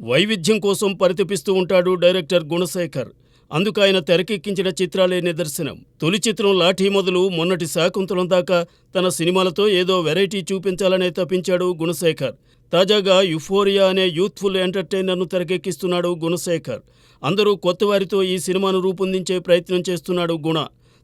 వైవిధ్యం కోసం పరితపిస్తూ ఉంటాడు డైరెక్టర్ గుణశేఖర్. అందుకాయన తెరకెక్కించిన చిత్రాలే నిదర్శనం. తొలి చిత్రం లాఠీ మొదలు మొన్నటి శాకుంతలం దాకా తన సినిమాలతో ఏదో వెరైటీ చూపించాలనే తపించాడు గుణశేఖర్. తాజాగా యుఫోరియా అనే యూత్ఫుల్ ఎంటర్టైనర్ను తెరకెక్కిస్తున్నాడు గుణశేఖర్. అందరూ కొత్తవారితో ఈ సినిమాను రూపొందించే ప్రయత్నం చేస్తున్నాడు గుణ.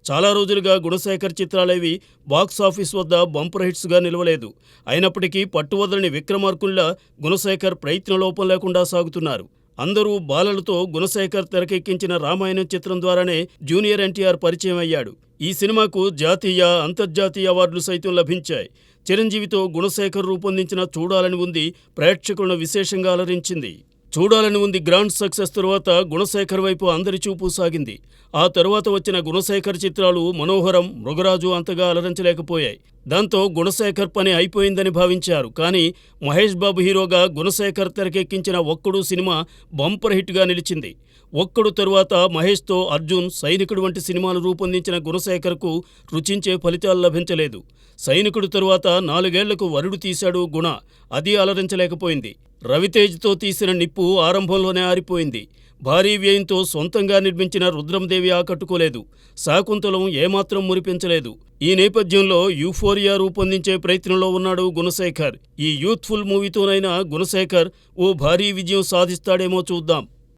చాలా రోజులుగా గుణశేఖర్ చిత్రాలేవి బాక్సాఫీస్ వద్ద బంపర్ హిట్స్గా నిలవలేదు. అయినప్పటికీ పట్టువదలని విక్రమార్కుల్లా గుణశేఖర్ ప్రయత్నలోపం లేకుండా సాగుతున్నారు. అందరూ బాలలతో గుణశేఖర్ తెరకెక్కించిన రామాయణం చిత్రం ద్వారానే జూనియర్ ఎన్టీఆర్ పరిచయం అయ్యాడు. ఈ సినిమాకు జాతీయ, అంతర్జాతీయ అవార్డులు సైతం లభించాయి. చిరంజీవితో గుణశేఖర్ రూపొందించిన చూడాలని ఉంది ప్రేక్షకులను విశేషంగా అలరించింది. చూడాలని ఉంది గ్రాండ్ సక్సెస్ తరువాత గుణశేఖర్ వైపు అందరి చూపు సాగింది. ఆ తరువాత వచ్చిన గుణశేఖర్ చిత్రాలు మనోహరం, మృగరాజు అంతగా అలరించలేకపోయాయి. దాంతో గుణశేఖర్ పని అయిపోయిందని భావించారు. కానీ మహేష్ బాబు హీరోగా గుణశేఖర్ తెరకెక్కించిన ఒక్కడు సినిమా బంపర్ హిట్గా నిలిచింది. ఒక్కడు తరువాత మహేష్తో అర్జున్, సైనికుడు వంటి సినిమాలు రూపొందించిన గుణశేఖర్కు రుచించే ఫలితాలు లభించలేదు. సైనికుడు తరువాత 4 ఏళ్లకు వరుడు తీశాడు గుణ. అది అలరించలేకపోయింది. రవితేజ్తో తీసిన నిప్పు ఆరంభంలోనే ఆరిపోయింది. భారీ వ్యయంతో సొంతంగా నిర్మించిన రుద్రందేవి ఆకట్టుకోలేదు. శాకుంతలం ఏమాత్రం మురిపించలేదు. ఈ నేపథ్యంలో యూఫోరియా రూపొందించే ప్రయత్నంలో ఉన్నాడు గుణశేఖర్. ఈ యూత్ఫుల్ మూవీతోనైనా గుణశేఖర్ ఓ భారీ విజయం సాధిస్తాడేమో చూద్దాం.